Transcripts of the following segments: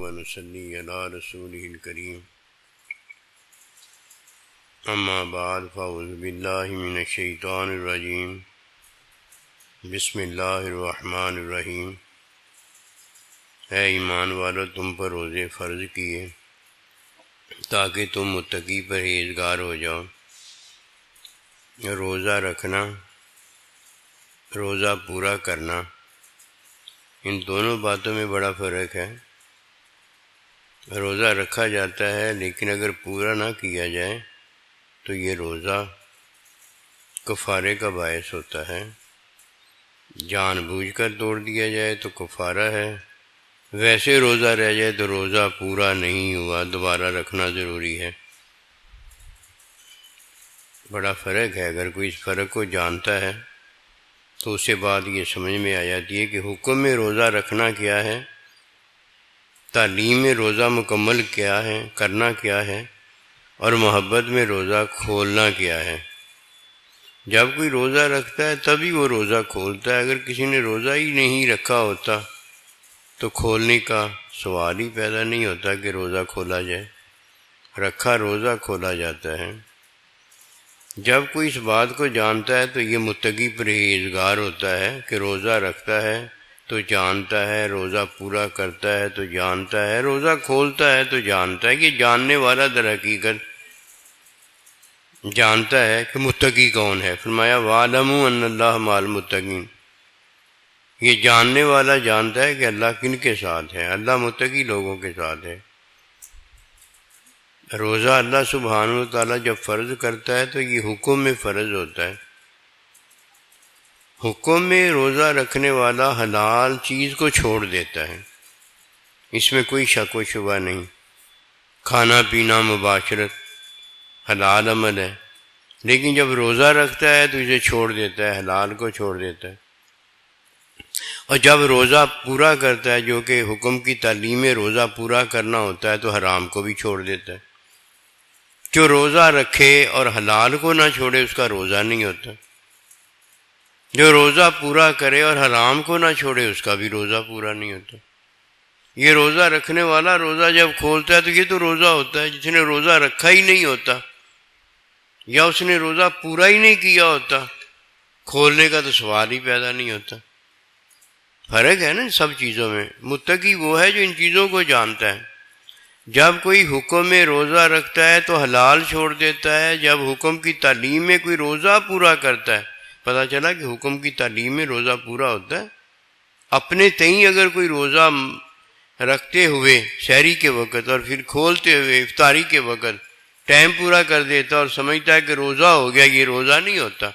ونصلي على رسوله الكريم اما بعد فاعوذ باللہ من الشیطان الرجیم بسم اللہ الرحمن الرحیم۔ اے ایمان والو، تم پر روزے فرض کیے تاکہ تم متقی پرہیزگار ہو جاؤ۔ روزہ رکھنا، روزہ پورا کرنا، ان دونوں باتوں میں بڑا فرق ہے۔ روزہ رکھا جاتا ہے لیکن اگر پورا نہ کیا جائے تو یہ روزہ کفارے کا باعث ہوتا ہے۔ جان بوجھ کر توڑ دیا جائے تو کفارہ ہے، ویسے روزہ رہ جائے تو روزہ پورا نہیں ہوا، دوبارہ رکھنا ضروری ہے۔ بڑا فرق ہے۔ اگر کوئی اس فرق کو جانتا ہے تو اس سے بات یہ سمجھ میں آ جاتی ہے کہ حکم میں روزہ رکھنا کیا ہے، تعلیم میں روزہ مکمل کیا ہے، کرنا کیا ہے، اور محبت میں روزہ کھولنا کیا ہے۔ جب کوئی روزہ رکھتا ہے تبھی وہ روزہ کھولتا ہے۔ اگر کسی نے روزہ ہی نہیں رکھا ہوتا تو کھولنے کا سوال ہی پیدا نہیں ہوتا کہ روزہ کھولا جائے۔ رکھا روزہ کھولا جاتا ہے۔ جب کوئی اس بات کو جانتا ہے تو یہ متقی پرہیزگار ہوتا ہے کہ روزہ رکھتا ہے تو جانتا ہے، روزہ پورا کرتا ہے تو جانتا ہے، روزہ کھولتا ہے تو جانتا ہے۔ یہ جاننے والا در حقیقت جانتا ہے کہ متقی کون ہے۔ فرمایا وَاعْلَمُوا أَنَّ اللَّهَ مَعَ الْمُتَّقِينَ۔ یہ جاننے والا جانتا ہے کہ اللہ کن کے ساتھ ہے، اللہ متقی لوگوں کے ساتھ ہے۔ روزہ اللہ سبحانہ و تعالیٰ جب فرض کرتا ہے تو یہ حکم میں فرض ہوتا ہے۔ حکم میں روزہ رکھنے والا حلال چیز کو چھوڑ دیتا ہے، اس میں کوئی شک و شبہ نہیں۔ کھانا پینا مباشرت حلال عمل ہے، لیکن جب روزہ رکھتا ہے تو اسے چھوڑ دیتا ہے، حلال کو چھوڑ دیتا ہے۔ اور جب روزہ پورا کرتا ہے، جو کہ حکم کی تعلیم میں روزہ پورا کرنا ہوتا ہے، تو حرام کو بھی چھوڑ دیتا ہے۔ جو روزہ رکھے اور حلال کو نہ چھوڑے اس کا روزہ نہیں ہوتا۔ جو روزہ پورا کرے اور حرام کو نہ چھوڑے اس کا بھی روزہ پورا نہیں ہوتا۔ یہ روزہ رکھنے والا روزہ جب کھولتا ہے تو یہ تو روزہ ہوتا ہے۔ جس نے روزہ رکھا ہی نہیں ہوتا یا اس نے روزہ پورا ہی نہیں کیا ہوتا، کھولنے کا تو سوال ہی پیدا نہیں ہوتا۔ فرق ہے نا سب چیزوں میں۔ متقی وہ ہے جو ان چیزوں کو جانتا ہے۔ جب کوئی حکم میں روزہ رکھتا ہے تو حلال چھوڑ دیتا ہے، جب حکم کی تعلیم میں کوئی روزہ پورا کرتا ہے، پتہ چلا کہ حکم کی تعلیم میں روزہ پورا ہوتا ہے۔ اپنے تئیں اگر کوئی روزہ رکھتے ہوئے سحری کے وقت اور پھر کھولتے ہوئے افطاری کے وقت ٹائم پورا کر دیتا اور سمجھتا ہے کہ روزہ ہو گیا، یہ روزہ نہیں ہوتا۔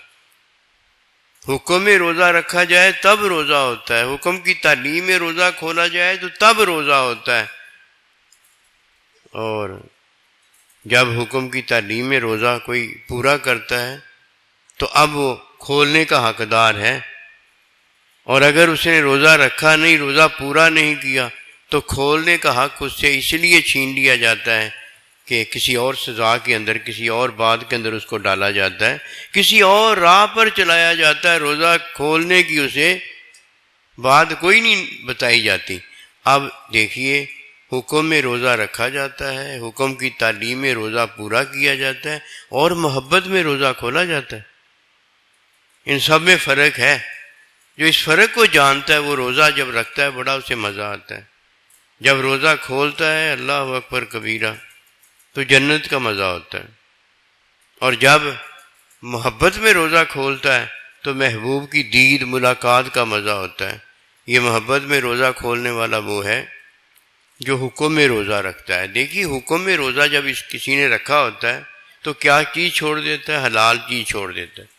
حکم میں روزہ رکھا جائے تب روزہ ہوتا ہے، حکم کی تعلیم میں روزہ کھولا جائے تو تب روزہ ہوتا ہے۔ اور جب حکم کی تعلیم میں روزہ کوئی پورا کرتا ہے تو اب وہ کھولنے کا حقدار ہے، اور اگر اس نے روزہ رکھا نہیں، روزہ پورا نہیں کیا تو کھولنے کا حق اس سے اس لیے چھین لیا جاتا ہے کہ کسی اور سزا کے اندر، کسی اور بات کے اندر اس کو ڈالا جاتا ہے، کسی اور راہ پر چلایا جاتا ہے۔ روزہ کھولنے کی اسے بات کوئی نہیں بتائی جاتی۔ اب دیکھیے، حکم میں روزہ رکھا جاتا ہے، حکم کی تعلیم میں روزہ پورا کیا جاتا ہے، اور محبت میں روزہ کھولا جاتا ہے۔ ان سب میں فرق ہے۔ جو اس فرق کو جانتا ہے وہ روزہ جب رکھتا ہے بڑا اسے مزہ آتا ہے۔ جب روزہ کھولتا ہے اللہ اکبر کبیرہ تو جنت کا مزہ ہوتا ہے، اور جب محبت میں روزہ کھولتا ہے تو محبوب کی دید ملاقات کا مزہ ہوتا ہے۔ یہ محبت میں روزہ کھولنے والا وہ ہے جو حکم میں روزہ رکھتا ہے۔ دیکھیے، حکم میں روزہ جب کسی نے رکھا ہوتا ہے تو کیا چیز چھوڑ دیتا ہے؟ حلال چیز چھوڑ دیتا ہے۔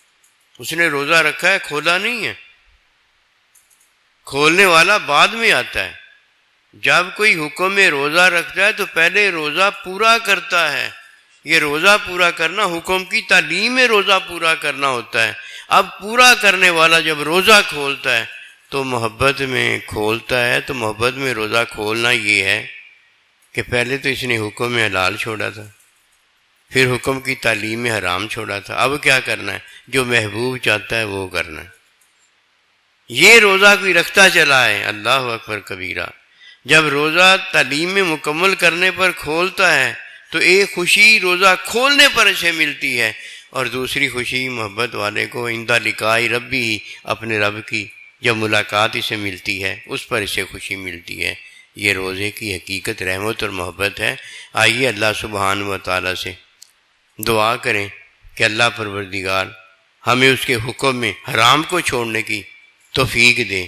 اس نے روزہ رکھا ہے، کھولا نہیں ہے۔ کھولنے والا بعد میں آتا ہے۔ جب کوئی حکم میں روزہ رکھتا ہے تو پہلے روزہ پورا کرتا ہے۔ یہ روزہ پورا کرنا حکم کی تعلیم میں روزہ پورا کرنا ہوتا ہے۔ اب پورا کرنے والا جب روزہ کھولتا ہے تو محبت میں کھولتا ہے، تو محبت میں روزہ کھولنا یہ ہے کہ پہلے تو اس نے حکم میں حلال چھوڑا تھا، پھر حکم کی تعلیم میں حرام چھوڑا تھا، اب کیا کرنا ہے؟ جو محبوب چاہتا ہے وہ کرنا ہے۔ یہ روزہ کوئی رکھتا چلا ہے، اللہ اکبر کبیرہ، جب روزہ تعلیم میں مکمل کرنے پر کھولتا ہے تو ایک خوشی روزہ کھولنے پر اسے ملتی ہے، اور دوسری خوشی محبت والے کو عند لقاء ربی، اپنے رب کی جب ملاقات اسے ملتی ہے اس پر اسے خوشی ملتی ہے۔ یہ روزے کی حقیقت رحمت اور محبت ہے۔ آئیے اللہ سبحانہ و تعالیٰ سے دعا کریں کہ اللہ پروردگار ہمیں اس کے حکم میں حرام کو چھوڑنے کی توفیق دے،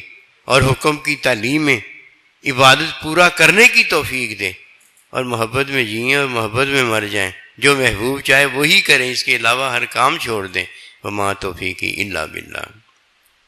اور حکم کی تعلیم میں عبادت پورا کرنے کی توفیق دے، اور محبت میں جئیں اور محبت میں مر جائیں۔ جو محبوب چاہے وہی کریں، اس کے علاوہ ہر کام چھوڑ دیں۔ وما توفیقی الا باللہ۔